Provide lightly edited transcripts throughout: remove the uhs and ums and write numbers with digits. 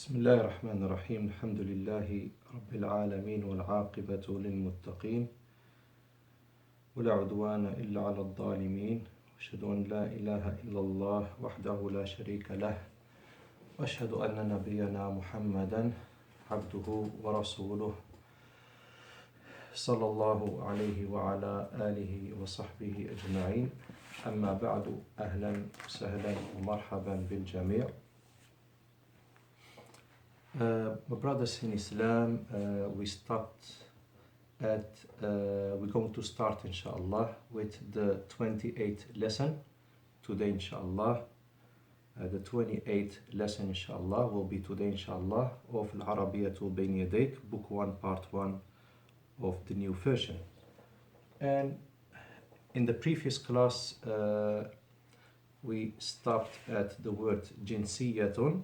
بسم الله الرحمن الرحيم الحمد لله رب العالمين والعاقبة للمتقين ولا عدوان إلا على الظالمين وأشهد أن لا إله إلا الله وحده لا شريك له وأشهد أن نبينا محمدا عبده ورسوله صلى الله عليه وعلى آله وصحبه أجمعين. أما بعد، أهلا وسهلا ومرحبا بالجميع. My brothers in Islam, we're going to start inshallah with the 28th lesson today inshallah. The 28th lesson inshallah will be today inshallah of Arabiyyah to Bayna Yadayk, book 1 part 1 of the new version. And in the previous class we stopped at the word jinsiyatun,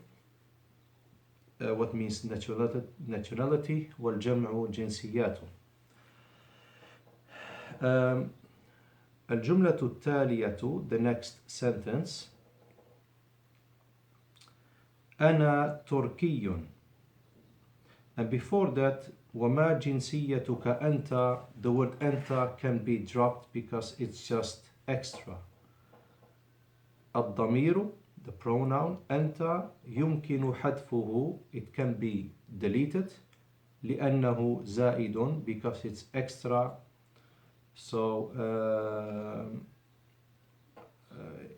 what means nationality, والجمع جنسيات. الجملة التالية, the next sentence, أنا تركي. And before that, وما جنسيتك أنت, the word أنت can be dropped because it's just extra. الضمير, the pronoun أنت, يمكن حذفه, it can be deleted, لأنه زائد, because it's extra, so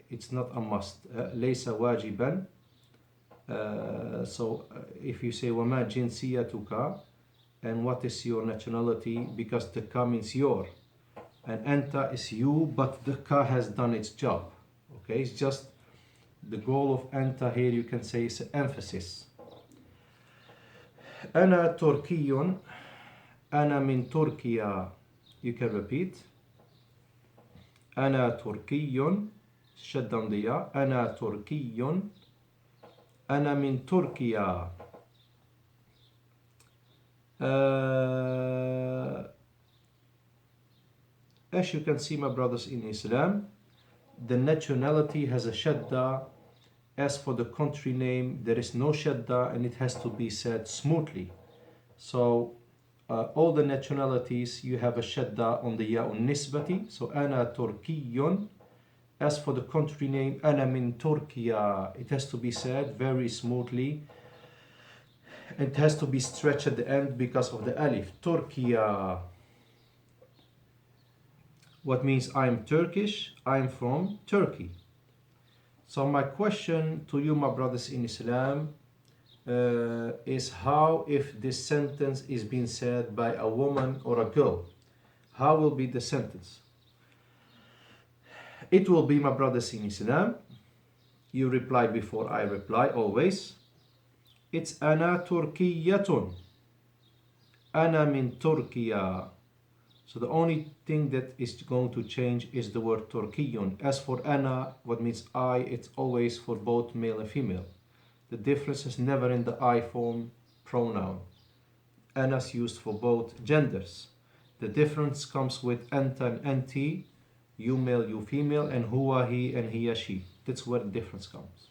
it's not a must. ليس واجبا. So if you say وما جنسيتك, and what is your nationality, because the ka means your, and أنت is you, but the ka has done its job. Okay, it's just the goal of أنت here, you can say, is emphasis. أنا تركي, أنا من تركيا. You can repeat. أنا تركي, شد on the ya. أنا تركي, أنا من تركيا. As you can see, my brothers in Islam, the nationality has a shadda. As for the country name, there is no shadda, and it has to be said smoothly. So all the nationalities, you have a shadda on the ya'un nisbati. So أنا تركي. As for the country name, أنا من تركيا, it has to be said very smoothly. It has to be stretched at the end because of the alif. Turkiya. What means I'm Turkish, I'm from Turkey. So my question to you, my brothers in Islam, is how, if this sentence is being said by a woman or a girl, how will be the sentence? It will be, my brothers in Islam, you reply before I reply always. It's أنا تركية. أنا من تركيا. So the only thing that is going to change is the word تركي. As for أنا, what means I, it's always for both male and female. The difference is never in the I form pronoun. أنا is used for both genders. The difference comes with أنت and أنتي, you male, you female, and هو, he, and هي, she. That's where the difference comes.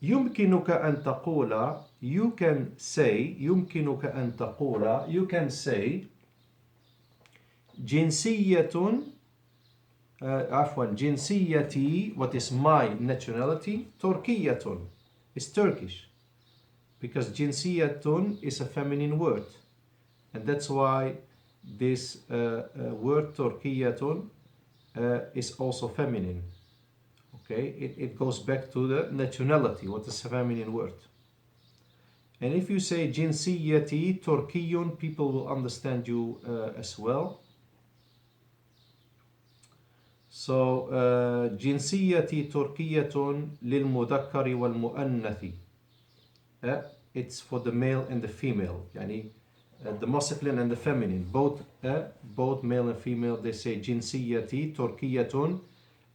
يمكنك أن تقول, you can say, يمكنك أن تقول, you can say, جنسية, عفوا, جنسيتي, what is my nationality, تركية, is Turkish, because جنسية is a feminine word, and that's why this word تركية is also feminine. Okay, it goes back to the nationality, what is a feminine word. And if you say jinsiyati Turkiyun, people will understand you as well. So jinsiyati Turkiyatun lil mudakkari wal muannathi. It's for the male and the female. Yani the masculine and the feminine, both male and female, they say jinsiyati Turkiyatun.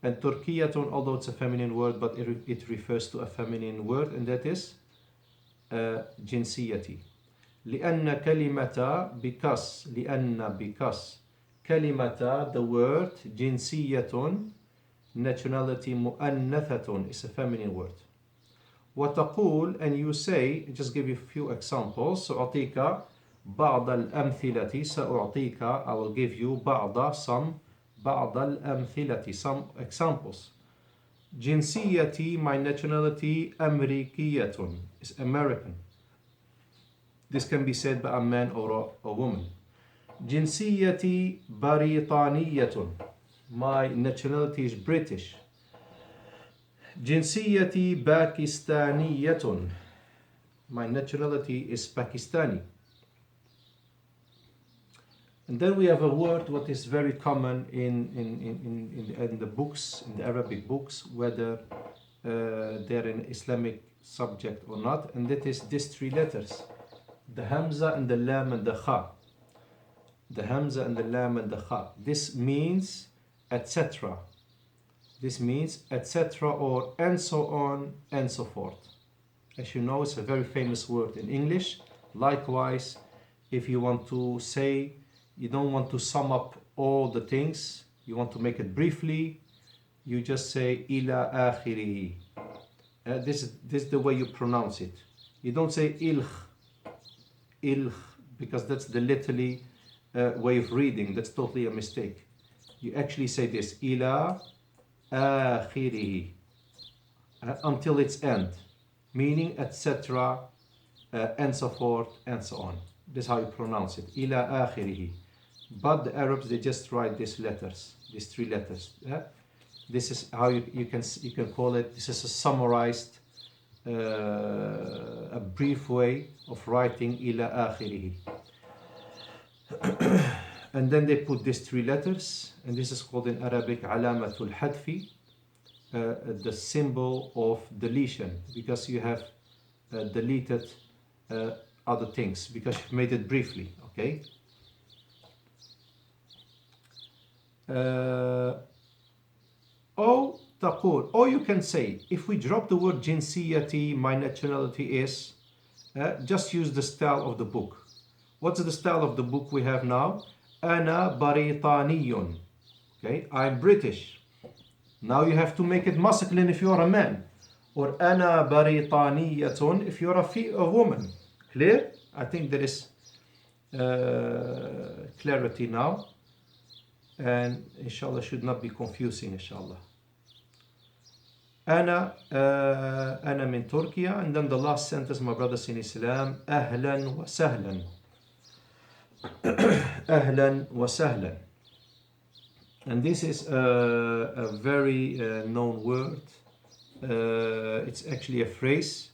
And Turkiyatun, although it's a feminine word, but it refers to a feminine word, and that is jinsiyati. لأن كلمة, because كلمة, the word jinsiyatun, Nationality مؤنثة is a feminine word. وتقول, and you say, just give you a few examples. سأعطيك بعض الأمثلة. سأعطيك, I will give you بعض الأمثلة, some examples. جنسيتي, my nationality, أمريكية, is American. This can be said by a man or a woman. جنسيتي بريطانية, my nationality is British. جنسيتي باكستانية, my nationality is Pakistani. And then we have a word what is very common in the books, in the Arabic books, whether they're an Islamic subject or not, and that is these three letters, the Hamza and the Lam and the Kha. The Hamza and the Lam and the Kha. This means etc. This means etc. or and so on and so forth. As you know, it's a very famous word in English. Likewise, if you want to say, you don't want to sum up all the things, you want to make it briefly, you just say ila akhirihi. This is the way you pronounce it. You don't say ilh, because that's the literally way of reading. That's totally a mistake. You actually say this ila akhirihi, until its end, meaning etc. And so forth and so on. This is how you pronounce it, ila akhirihi. But the Arabs, they just write these letters, these three letters. This is how you can call it. This is a summarized, a brief way of writing ila akhirihi. And then they put these three letters, and this is called in Arabic alamatul hadfi, the symbol of deletion, because you have deleted other things, because you've made it briefly, okay? Or you can say, if we drop the word jinsiyati, my nationality is, just use the style of the book. What's the style of the book we have now? Ana Baritaniyun. Okay, I'm British. Now you have to make it masculine if you're a man, or Ana Baritaniyatun if you're a woman. Clear? I think there is clarity now, and inshallah should not be confusing, inshallah. Ana min Turkey, and then the last sentence, my brothers in Islam, Ahlan wa sahlan. Ahlan wa sahlan. And this is a very known word. It's actually a phrase.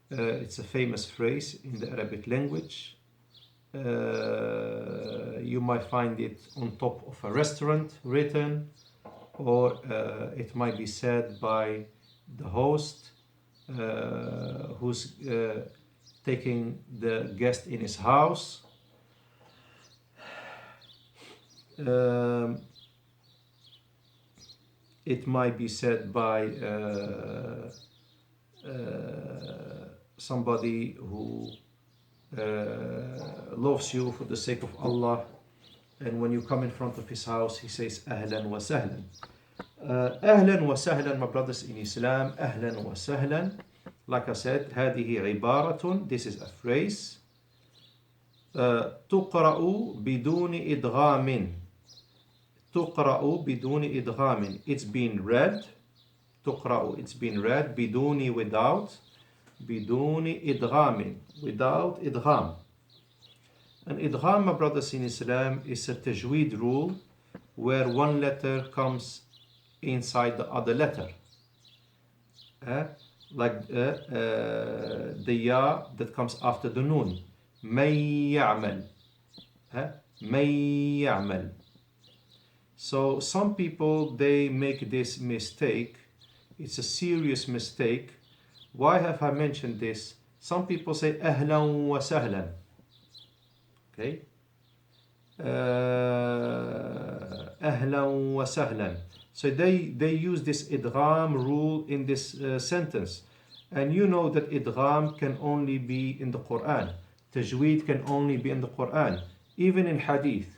It's a famous phrase in the Arabic language. You might find it on top of a restaurant written, or it might be said by the host who's taking the guest in his house. It might be said by somebody who loves you for the sake of Allah, and when you come in front of his house, he says Ahlan wa sahlan. Ahlan wa sahlan, my brothers in Islam, Ahlan wa sahlan. Like I said, هذه عبارة, this is a phrase, تقرأ بدون إدغام. تقرأ بدون إدغام. It's been read. تقرأ, it's been read. بدون, without. بدون إدغام, without إدغام. And idgham, my brothers in Islam, is a tajweed rule where one letter comes inside the other letter. Like the ya that comes after the noon. may يعمل. may يعمل. So some people, they make this mistake. It's a serious mistake. Why have I mentioned this? Some people say ahlan wa sahlan. Okay? Ahlan wa sahlan. So they use this idgham rule in this sentence. And you know that idgham can only be in the Quran. Tajweed can only be in the Quran. Even in hadith.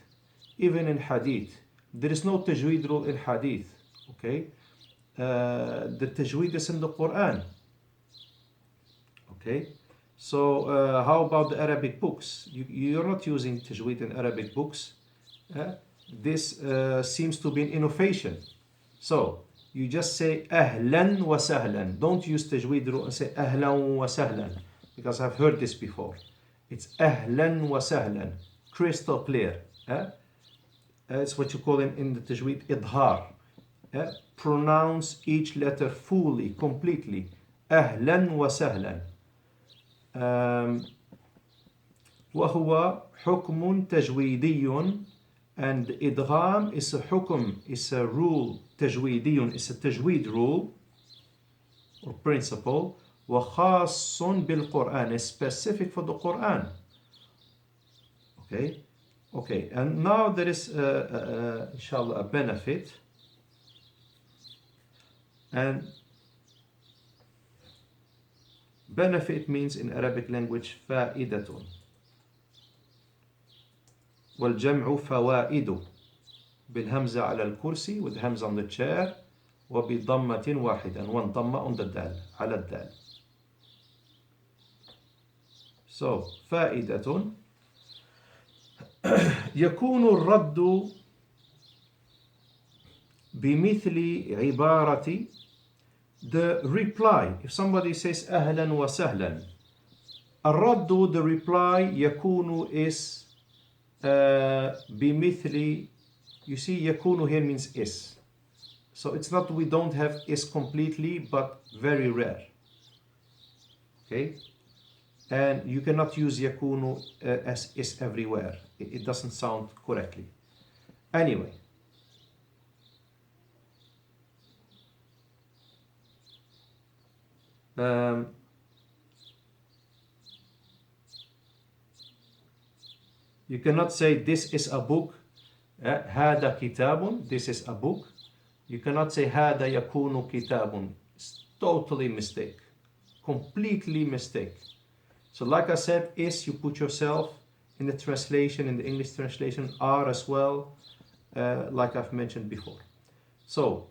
Even in hadith. There is no tajweed rule in hadith. Okay? the tajweed is in the Quran. Okay, so how about the Arabic books? You're not using tajweed in Arabic books. This seems to be an innovation. So you just say ahlan wa sahlan. Don't use tajweed and say ahlan wa sahlan, because I've heard this before. It's ahlan wa sahlan, crystal clear. It's what you call in the tajweed idhar. Pronounce each letter fully, completely. Ahlan wa sahlan. وهو حكم تجويدي, and idgham is a hukum, is a rule, تجويدي is a tajweed rule or principle. وخاص بالقرآن is specific for the Quran. Okay, and now there is inshallah a benefit, and benefit means in Arabic language فائدة, والجمع فوائد بالهمزة على الكرسي, with hamza on the chair, وبضمة واحدة, and one ضمة on the dal, على الدال. So فائدة. يكون الرد بمثل عبارة, the reply, if somebody says أهلا وسهلا, الرد, the reply, يكون is بمثل, you see يكون here means is, so it's not, we don't have is completely, but very rare. Okay, and you cannot use يكون as is everywhere, it doesn't sound correctly. Anyway, you cannot say this is a book, هذا كتاب, this is a book. You cannot say هذا يكون كتاب. It's totally mistake, completely mistake. So like I said, is, you put yourself in the translation, in the English translation, are as well, like I've mentioned before. So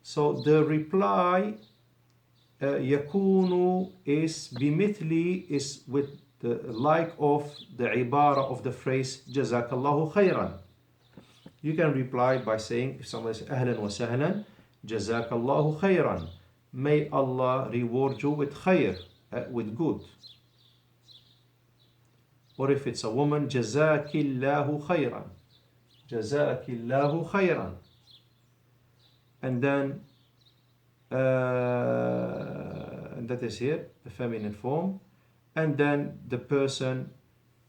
the reply يكون is بمثل, is with the like of the ibara of the phrase جزاك الله خيرا. You can reply by saying, if somebody says أهلا وسهلا, جزاك الله خيرا, may Allah reward you with khair, with good. Or if it's a woman, جزاك الله خيرا, جزاك الله خيرا. And then that is here, the feminine form. And then the person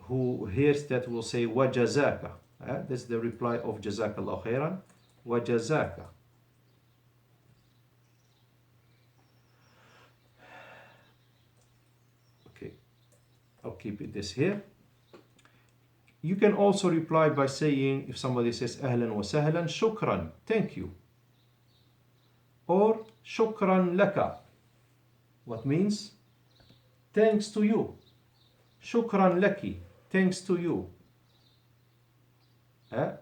who hears that will say وَجَزَاكَ. This is the reply of جزاك الله خيرا, وَجَزَاكَ. Okay, I'll keep it this here. You can also reply by saying, if somebody says أهلا وسهلا, شكرا, thank you. Or شكرا لك, what means thanks to you. شكرا لك, thanks to you.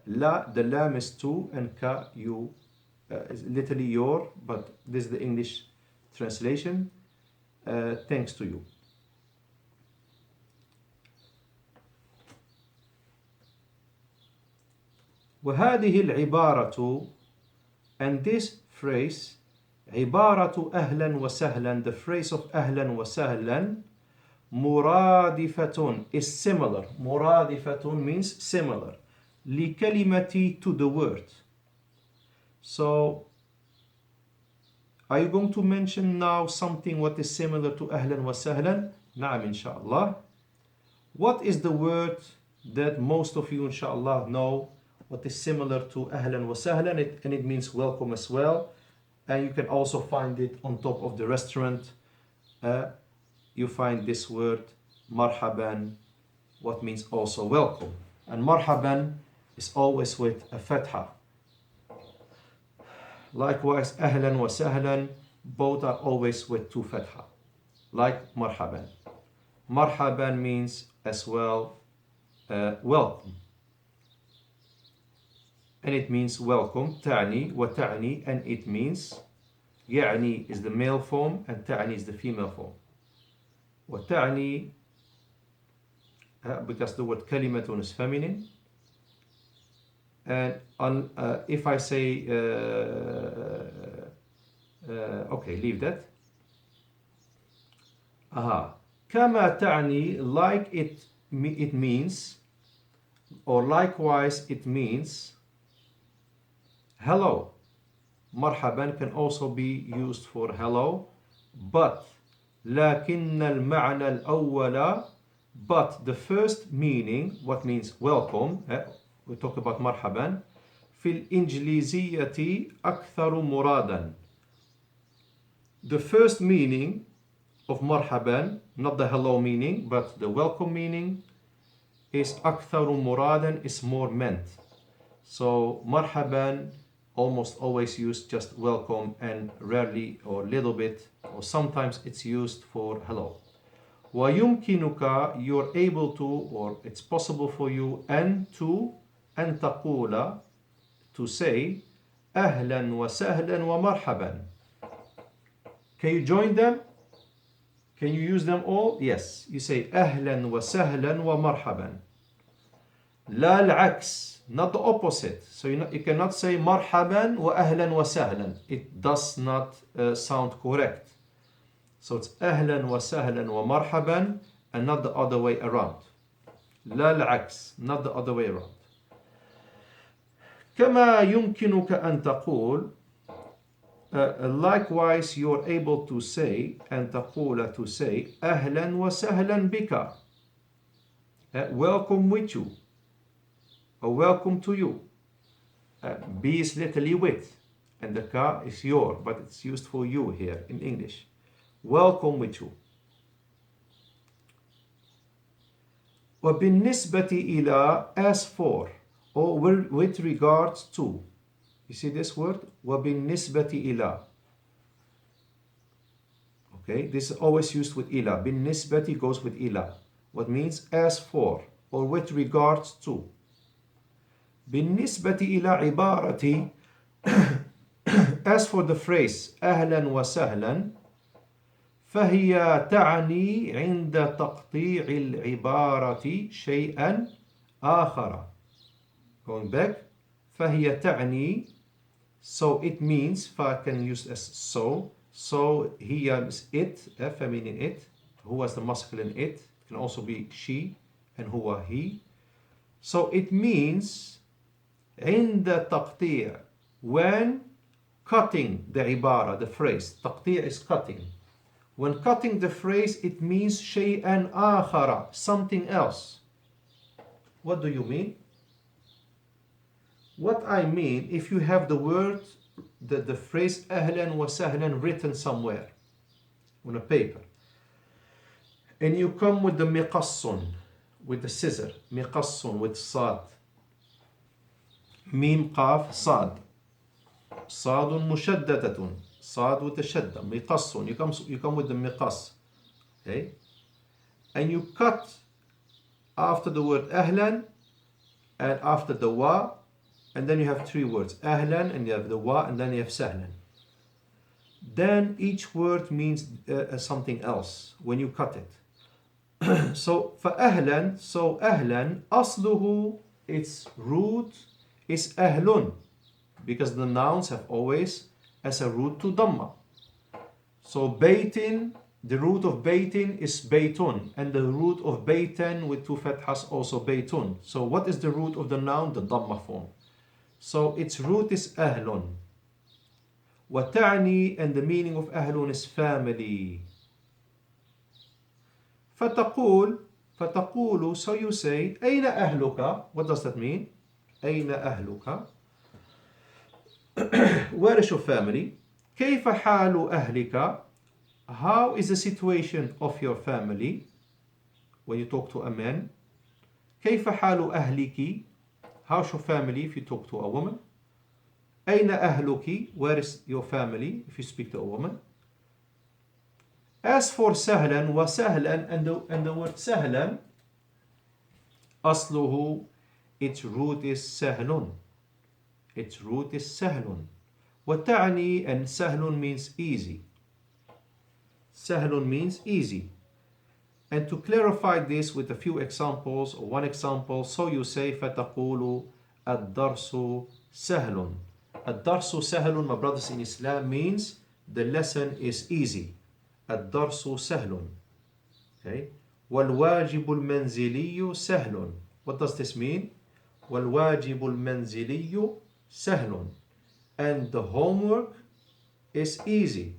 La, the lam is to, and ka, you, is literally your, but this is the English translation. Thanks to you. وهذه العبارة, and this phrase, عبارة أهلا وسهلا, the phrase of أهلا وسهلا, مرادفة is similar. مرادفة means similar. لكلمة, to the word. So, are you going to mention now something what is similar to أهلا وسهلا? نعم إن شاء الله. What is the word that most of you inshallah know what is similar to أهلا وسهلا, and it means welcome as well, and you can also find it on top of the restaurant. You find this word marhaban, what means also welcome, and marhaban is always with a fatha. Likewise أهلا وسهلا, both are always with two fatha, like marhaban. Marhaban means as well welcome, and it means welcome, تعني وتعني, and it means يعني is the male form and تعني is the female form. وتعني because the word كلمة is feminine. And if I say okay, leave that. كما تعني, like it means, or likewise it means hello. مرحبا can also be used for hello, but لكن المعنى الأول, but the first meaning, what means welcome, we talk about مرحبا, في الإنجليزية أكثر مرادا. The first meaning of مرحبا, not the hello meaning, but the welcome meaning, is أكثر مرادا, is more meant. So مرحبا almost always used just welcome, and rarely or little bit or sometimes it's used for hello. ويمكنك, you're able to, or it's possible for you, أن تقول, to say أهلا وسهلا ومرحبا. Can you join them? Can you use them all? Yes. You say أهلا وسهلا ومرحبا. لا العكس, not the opposite. So you cannot say مرحبا وأهلا وسهلا. It does not sound correct. So it's أهلا وسهلا ومرحبا, and not the other way around. لا العكس, not the other way around. كما يمكنك أن تقول, likewise you're able to say, أن تقول, to say أهلا وسهلا بك, welcome with you, or welcome to you. Be is literally with, and the ka is your, but it's used for you here in English. Welcome with you. وبالنسبة إلى, as for, or with regards to. You see this word? وبالنسبة إلى. Okay, this is always used with إلى. بالنسبة goes with إلى. What means as for, or with regards to. بالنسبة إلى عبارتي, as for the phrase أهلا وسهلا, فهي تعني عند تقطيع العبارة شيئا آخر. Going back, فهي تعني, so it means, fa can use as so هي is it, feminine it, who is the masculine it, it can also be she, and huwa he. So it means عند تقطيع, when cutting the عبارة, the phrase. تقطيع is cutting. When cutting the phrase, it means شيئا آخر, something else. What do you mean? What I mean, if you have the word, the phrase أهلا وسهلا written somewhere on a paper, and you come with the مقص, with the scissor, مقص with صاد, ميم قاف صاد, صاد مشددة, صاد with the shadda, مقص, you come with the مقص, okay, and you cut after the word أهلا and after the wa, and then you have three words, أهلا, and you have the wa, and then you have سهلا. Then each word means something else when you cut it. So فأهلا, so أهلا, أصله, its root is أهل, because the nouns have always as a root to Dhamma. So Baytin, the root of Baytin is Baytun, and the root of Baytan with two fathas also Baytun. So what is the root of the noun? The Dhamma form. So its root is أهل. وتعني, and the meaning of أهل is family. فتقول, so you say أين أهلك? What does that mean? أين أهلك? Where is your family? كيف حال أهلك? How is the situation of your family? When you talk to a man. كيف حال أهلك? How's your family if you talk to a woman? أين أهلك? Where is your family if you speak to a woman? As for سهلا وسهلا, and the word سهلا, أصله, its root is سهل. Its root is سهل. وتعني, and سهل means easy. سهل means easy. And to clarify this with a few examples, or one example, so you say فتقول الدرس سهل. الدرس سهل, my brothers in Islam, means the lesson is easy. الدرس سهل. Okay. والواجب المنزلي سهل. What does this mean? والواجب المنزلي سهل. And the homework is easy.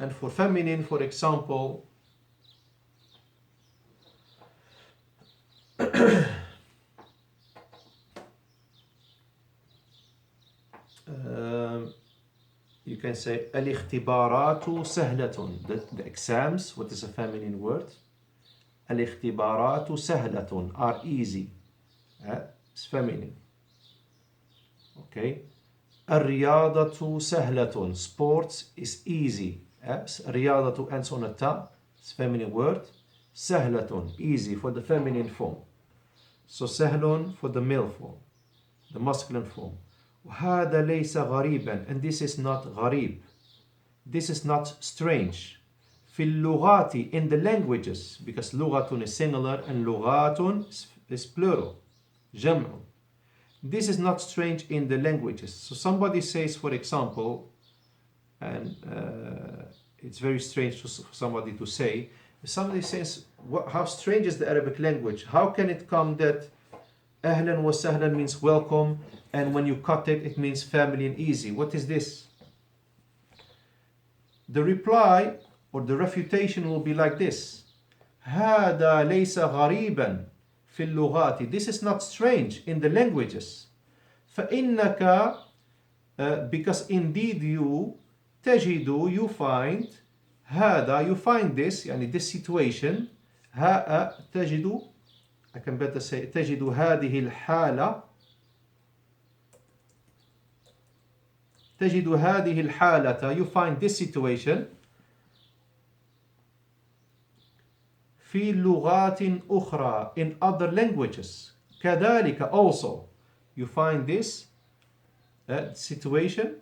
And for feminine, for example, you can say الاختبارات سهلة. The exams, what is a feminine word? الاختبارات سهلة, are easy. It's feminine. Okay. الرياضة سهلة. Sports is easy. رياضة ends on a ta. It's feminine word. سهلة, easy, for the feminine form. So سهل for the male form, the masculine form. وهذا ليس غريبا, and this is not غريب. This is not strange. في اللغات, in the languages, because لغة is singular and لغات is plural, جمع. This is not strange in the languages. So somebody says, for example, and it's very strange for somebody to say, if somebody says, how strange is the Arabic language? How can it come that أهلا وسهلا means welcome, and when you cut it, it means family and easy? What is this? The reply or the refutation will be like this. هذا ليس غريبا في اللغات. This is not strange in the languages. فإنك, because indeed you, تجد, you find, هذا, you find this, يعني this situation, تجد, I can better say, تجد هذه الحالة, تجد هذه الحالة, you find this situation, في لغات أخرى, in other languages. كذلك, also, you find this situation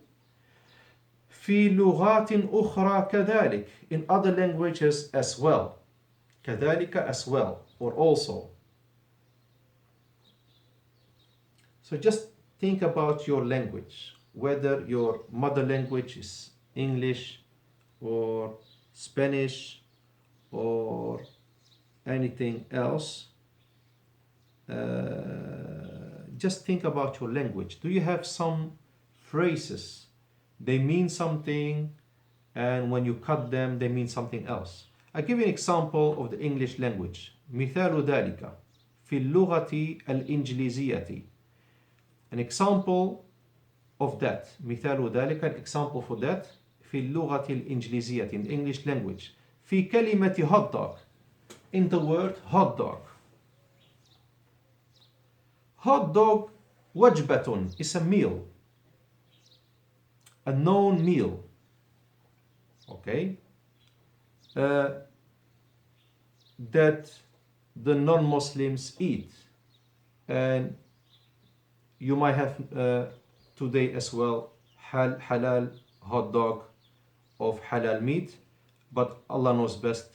في لغات أخرى كذلك, in other languages as well. كذلك, as well, or also. So just think about your language, whether your mother language is English or Spanish or anything else. Just think about your language. Do you have some phrases? They mean something, and when you cut them, they mean something else. I'll give you an example of the English language. مثال ذلك في اللغة الإنجليزية. An example of that. مثال ذلك, an example for that. في اللغة الإنجليزية, in the English language. في كلمة hot dog. In the word hot dog. Hot dog وجبة is a meal. A known meal. Okay. That the non-Muslims eat. And you might have today as well halal hot dog of halal meat, but Allah knows best.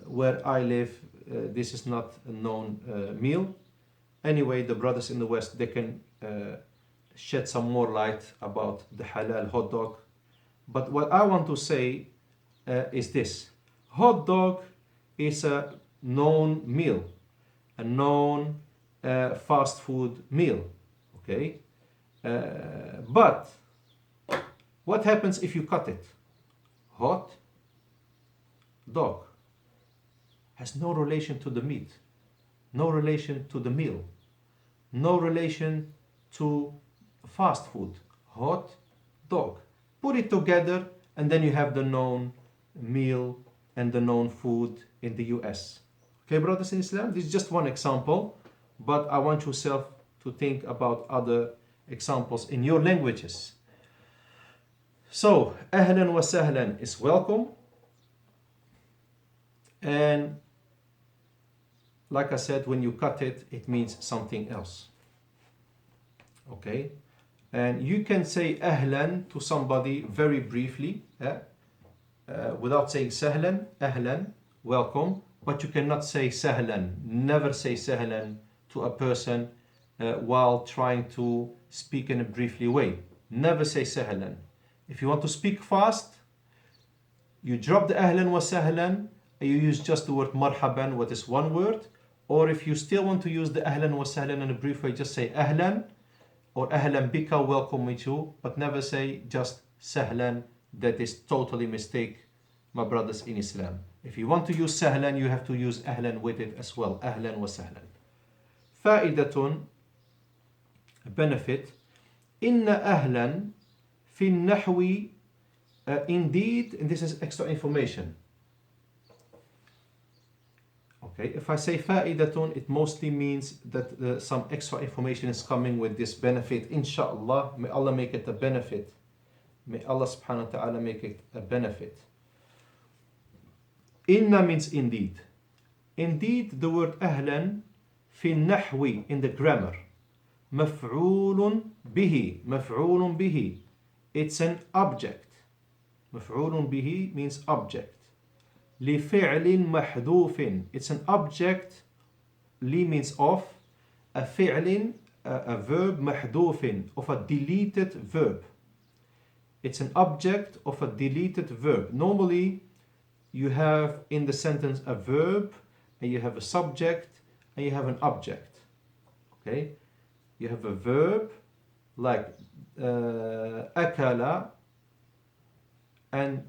Where I live, this is not a known meal. Anyway, the brothers in the West, they can shed some more light about the halal hot dog. But what I want to say is this. Hot dog is a known meal, a known fast food meal. Okay? But what happens if you cut it? Hot dog has no relation to the meat, no relation to the meal, no relation to fast food. Hot dog. Put it together and then you have the known meal and the known food in the US. Okay, brothers in Islam, this is just one example, but I want yourself to think about other examples in your languages. So, ahlan wa sahlan is welcome. And like I said, when you cut it, it means something else. Okay? And you can say ahlan to somebody very briefly, without saying sahlan, ahlan, welcome, but you cannot say sahlan. Never say sahlan to a person while trying to speak in a briefly way. Never say sahlan. If you want to speak fast, you drop the ahlan wa sahlan, and you use just the word marhaban, what is one word. Or if you still want to use the ahlan wa sahlan in a brief way, just say ahlan or ahlan bika, welcome me too, but never say just sahlan. That is totally mistake, my brothers in Islam. If you want to use sahlan, you have to use ahlan with it as well. Ahlan wa sahlan. Fa'idatun, benefit. Inna ahlan fi nahwi, indeed, and this is extra information. Okay, if I say fa'idatun, it mostly means that some extra information is coming with this benefit. Inshallah, may Allah make it a benefit. May Allah subhanahu wa ta'ala make it a benefit. Inna means indeed. Indeed, the word ahlan fi nahwi, in the grammar. Maf'ulun bihi. Maf'ulun bihi. It's an object. Maf'ulun bihi means object. لفعل محذوف. It's an object. Li means of. A fi'lin, a verb, محذوف, of a deleted verb. It's an object of a deleted verb. Normally, you have in the sentence a verb, and you have a subject, and you have an object. Okay? You have a verb like akala, and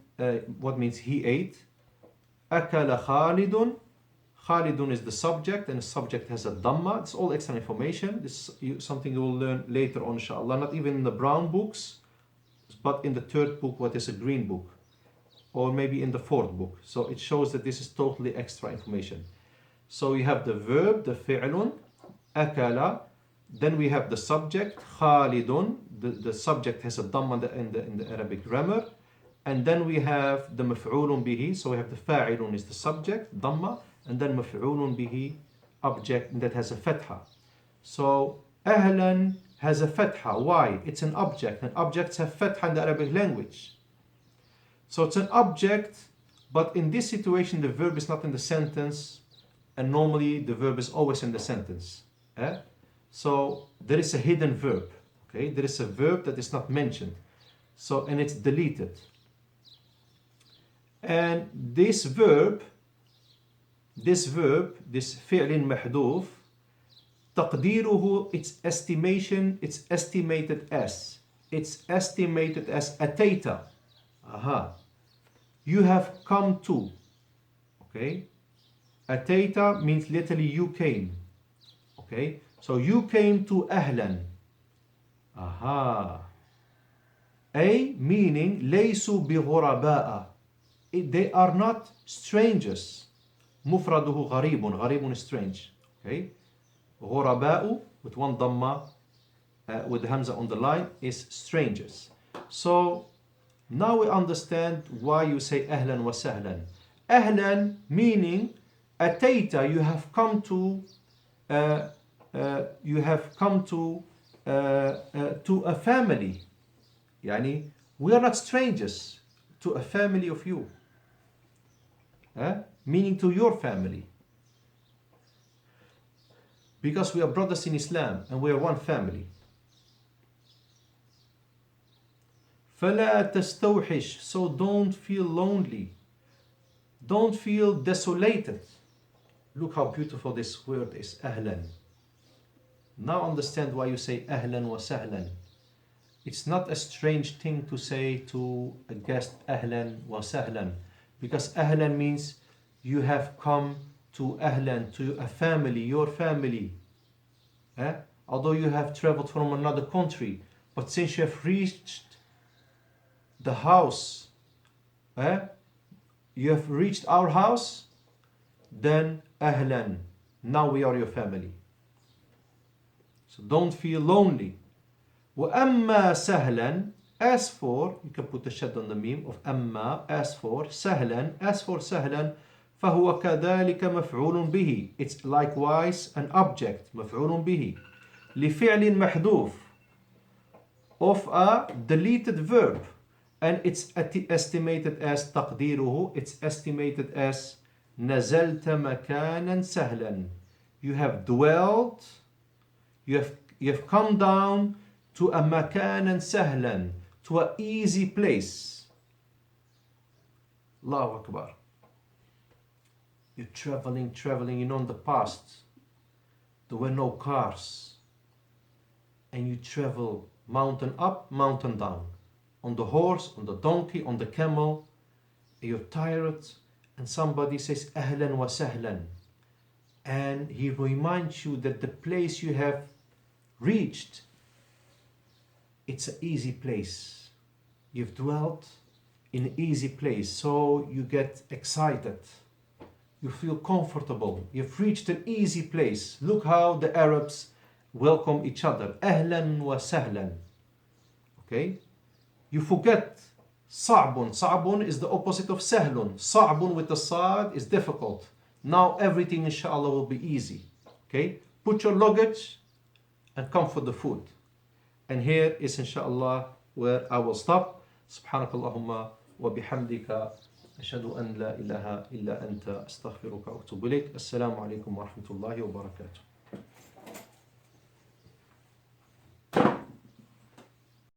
what means he ate. Akala Khalidun. Khalidun is the subject, and the subject has a dhamma. It's all extra information. This is something you will learn later on, inshallah. Not even in the brown books, but in the third book, what is a green book, or maybe in the fourth book. So it shows that this is totally extra information. So you have the verb, the fi'lun, akala. Then we have the subject, Khalidun. The subject has a dhamma in the Arabic grammar. And then we have the maf'ulun bihi. So we have the fa'ilun is the subject, dhamma, and then maf'ulun bihi, object that has a fatha. So ahlan has a fatha. Why? It's an object, and objects have fatha in the Arabic language. So it's an object, but in this situation the verb is not in the sentence, and normally the verb is always in the sentence. So there is a hidden verb. Okay, there is a verb that is not mentioned. So, and it's deleted. And this verb, this fi'lin mahdoof, taqdeeruhu, its estimation, it's estimated as atayta. Aha. You have come to. Okay. Atayta means literally you came. Okay. So you came to ahlan. Aha. A meaning laysu bi ghuraba'a. They are not strangers. Mufraduhu gharibun. Gharibun is strange. Okay. Ghuraba'u with one dhamma, with the hamza on the line, is strangers. So now we understand why you say ahlan wa sahlan. Ahlan meaning atayta, you have come to a family. Yani, we are not strangers to a family of you. Meaning to your family. Because we are brothers in Islam and we are one family. فَلَا تَسْتَوْحِشْ. So don't feel lonely. Don't feel desolated. Look how beautiful this word is, ahlan. Now understand why you say ahlan wa sahlan. It's not a strange thing to say to a guest ahlan wa sahlan. Because ahlan means you have come to ahlan, to a family, your family. Although you have traveled from another country, but since you have reached the house, you have reached our house, then ahlan, now we are your family. So don't feel lonely. وَأَمَّا سَهْلًا. As for, you can put the shad on the meme of amma, as for sahlan, فهو كذلك مفعول به. It's likewise an object مفعول به لفعل محذوف of a deleted verb, and it's estimated as تقديره, it's estimated as نزلت مكانا سهلا. You have dwelt, you have come down to a مكانا سهلا, to an easy place. Allahu Akbar. You're traveling, you know, in the past there were no cars, and you travel mountain up, mountain down, on the horse, on the donkey, on the camel, and you're tired, and somebody says ahlan wa sahlan, and he reminds you that the place you have reached, it's an easy place. You've dwelt in an easy place, so you get excited. You feel comfortable. You've reached an easy place. Look how the Arabs welcome each other. Ahlan wa sahlan. Okay? You forget صعب. صعب is the opposite of sahlun. صعب with the sad is difficult. Now everything inshallah will be easy. Okay? Put your luggage and come for the food. And here is inshallah where I will stop. سبحانك اللهم وبحمدك أشهد أن لا إله إلا أنت أستغفرك وأتوب إليك. السلام عليكم ورحمة الله وبركاته.